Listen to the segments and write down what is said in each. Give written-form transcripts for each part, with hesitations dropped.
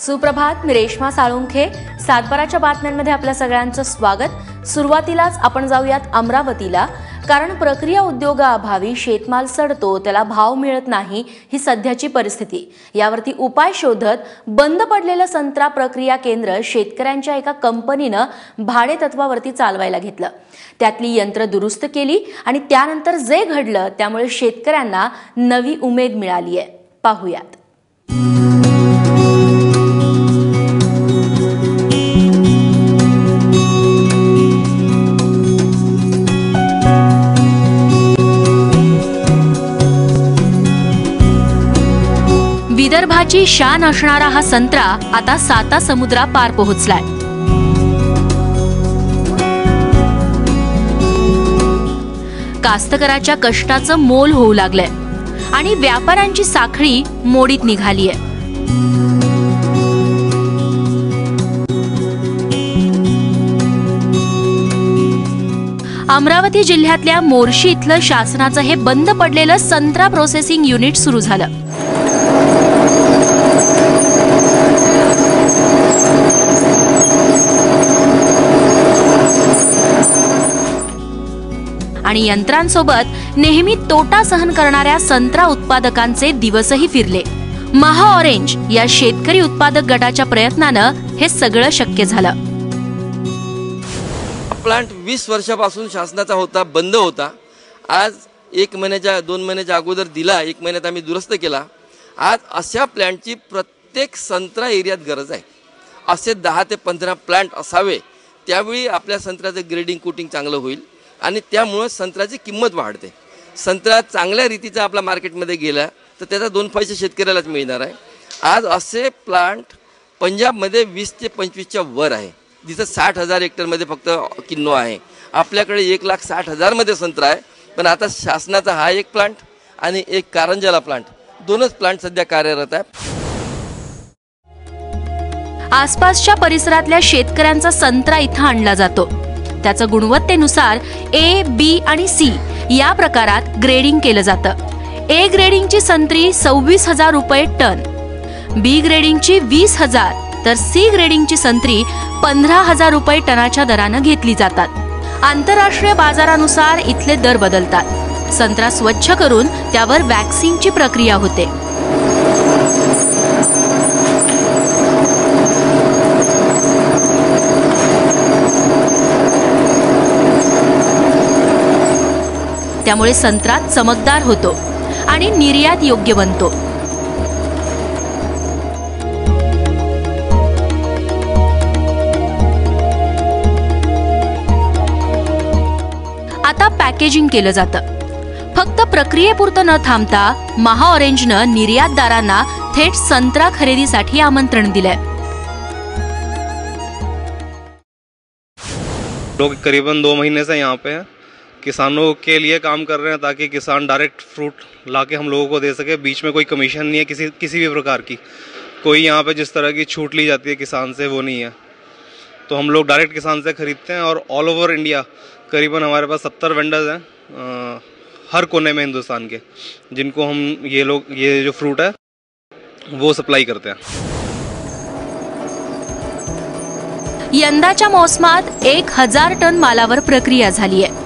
सुप्रभात, मी रेश्मा साळुंखे. सातबाराच्या बातम्यांमध्ये आपल्या सगळ्यांचं स्वागत. सुरुवातीलाच आपण जाऊयात अमरावतीला, कारण प्रक्रिया उद्योगाअभावी शेतमाल सडतो, त्याला भाव मिळत नाही, ही सध्याची परिस्थिती. यावरती उपाय शोधत बंद पडलेलं संत्रा प्रक्रिया केंद्र शेतकऱ्यांच्या एका कंपनीनं भाडे तत्वावरती चालवायला घेतलं. त्यातली यंत्र दुरुस्त केली आणि त्यानंतर जे घडलं त्यामुळे शेतकऱ्यांना नवी उमेद मिळाली आहे. पाहूयात. विदर्भाची शान असणारा हा संत्रा आता 7 समुद्रा पार पोहोचलाय. कास्तकराच्या कष्टाचं मोल होऊ लागलंय आणि व्यापाऱ्यांची साखळी मोडीत निघालीय. अमरावती जिल्ह्यातल्या मोर्शी इथलं शासनाचं हे बंद पडलेलं संत्रा प्रोसेसिंग युनिट सुरू झालं. आणि यंत्रांसोबत नेहमी तोटा सहन करणाऱ्या संत्रा उत्पादकांचे दिवसही फिरले. महा ऑरेंज या शेतकरी उत्पादक गटाच्या प्रयत्नानं हे सगळं शक्य झालं. प्लांट 20 वर्षापासून शासनाचा होता, बंद होता. आज 1 महिन्याच्या 2 महिन्याच्या अगोदर दिला, 1 महिन्यात आम्ही दुरुस्त केला. आज अशा प्लांटची प्रत्येक संत्रा एरियात गरज आहे. असे 10 ते 15 प्लांट असावे, त्यावेळी आपल्या संत्र्याचं ग्रेडिंग कोटिंग चांगलं होईल आणि त्यामुळे संत्र्याची किंमत वाढते. संत्रा चांगल्या रीतीचा आपला मार्केटमध्ये गेला तर त्याचा 2 पैसे शेतकऱ्यालाच मिळणार आहे. आज असे प्लांट पंजाबमध्ये 20 ते 25च्या वर आहे, जिथं 60,000 हेक्टरमध्ये फक्त किन्नो आहे. आपल्याकडे 1,60,000 मध्ये संत्रा आहे. पण आता शासनाचा हा एक प्लांट आणि एक कारंजाला प्लांट, दोनच प्लांट सध्या कार्यरत आहे. आसपासच्या परिसरातल्या शेतकऱ्यांचा संत्रा इथं आणला जातो. त्याचं गुणवत्तेनुसार ए, बी आणि सी या प्रकारात ग्रेडिंग केलं जातं. ए ग्रेडिंगची संत्री 26,000 रुपये टन, बी ग्रेडिंगची 20,000 तर सी ग्रेडिंगची संत्री 15,000 रुपये टनाच्या दरानं घेतली जातात. आंतरराष्ट्रीय बाजारानुसार इथले दर बदलतात. संत्रा स्वच्छ करून त्यावर वॅक्सिंगची प्रक्रिया होते. त्यामुळे संत्रा चमकदार होतो आणि निर्यात योग्य बनतो. आता पॅकेजिंग केलं जातं. फक्त प्रक्रियेपुरतं न थांबता महा ऑरेंजनं निर्यातदारांना थेट संत्रा खरेदीसाठी आमंत्रण दिलंय. लोग करीबन 2 महीने से यहाँ पे हैं, किसानों के लिए काम कर रहे हैं ताकि किसान डायरेक्ट फ्रूट लाके हम लोगों को दे सके. बीच में कोई कमीशन नहीं है किसी भी प्रकार की. कोई यहाँ पे जिस तरह की छूट ली जाती है किसान से वो नहीं है. तो हम लोग डायरेक्ट किसान से खरीदते हैं और ऑल ओवर इंडिया करीबन हमारे पास 70 वेंडर्स हैं हर कोने में हिंदुस्तान के, जिनको हम ये जो फ्रूट है वो सप्लाई करते हैं. यंदाच्या मोसमात 1,000 टन मालावर प्रक्रिया झाली आहे.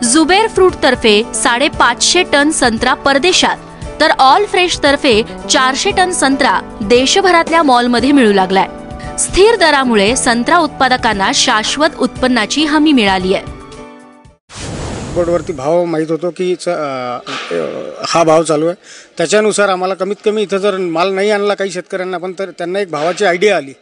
जुबेर फ्रूट तर्फे 550 टन संत्रा परदेशात, तर ऑल फ्रेश तर्फे 400 टन संत्रा देशभरातल्या मॉलमध्ये मिळू लागलाय. स्थिर दरामुळे संत्रा उत्पादकांना शाश्वत उत्पन्नाची हमी मिळाली आहे. बोर्डवरती भाव माहीत होतो की हा भाव चालू आहे, त्याच्यानुसार आम्हाला कमीत कमी इथं जर माल नाही आणला काही शेतकऱ्यांना, पण तर त्यांना एक भावाची आयडिया आली.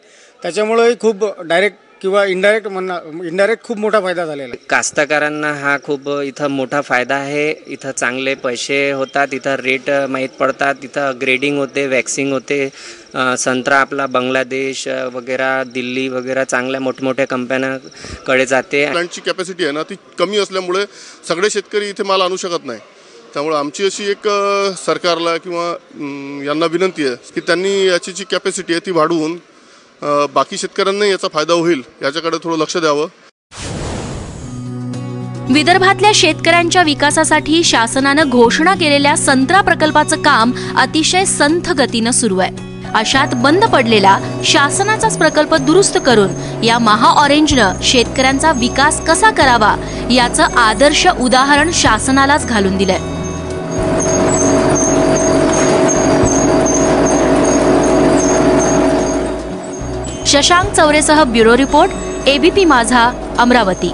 त्याच्यामुळे खूप डायरेक्ट किंवा इनडायरेक्ट खूप मोठा फायदा झालेला आहे. कास्तकारांना हा खूप इथं मोठा फायदा आहे. इथं चांगले पैसे होतात, इथं रेट माहीत पडतात, इथं ग्रेडिंग होते, वॅक्सिंग होते. संत्रा आपला बांगलादेश वगैरे, दिल्ली वगैरे चांगल्या मोठमोठ्या कंपन्यांकडे जाते. प्लांटची कॅपॅसिटी आहे ना ती कमी असल्यामुळे सगळे शेतकरी इथे माल आणू शकत नाही. त्यामुळे आमची अशी एक सरकारला किंवा यांना विनंती आहे की त्यांनी याची जी कॅपॅसिटी आहे ती वाढवून बाकी शेतकऱ्यांना याचा फायदा होईल याच्याकडे थोडं लक्ष द्यावं. विदर्भातल्या शेतकऱ्यांच्या विकासासाठी शासनानं घोषणा केलेल्या संत्रा प्रकल्पाचं काम अतिशय संथ गतीनं सुरू आहे. अशात बंद पडलेला शासनाचाच प्रकल्प दुरुस्त करून या महा ऑरेंजनं शेतकऱ्यांचा विकास कसा करावा याचं आदर्श उदाहरण शासनालाच घालून दिलंय. शशांक चौरेसह ब्युरो रिपोर्ट, एबीपी माझा, अमरावती.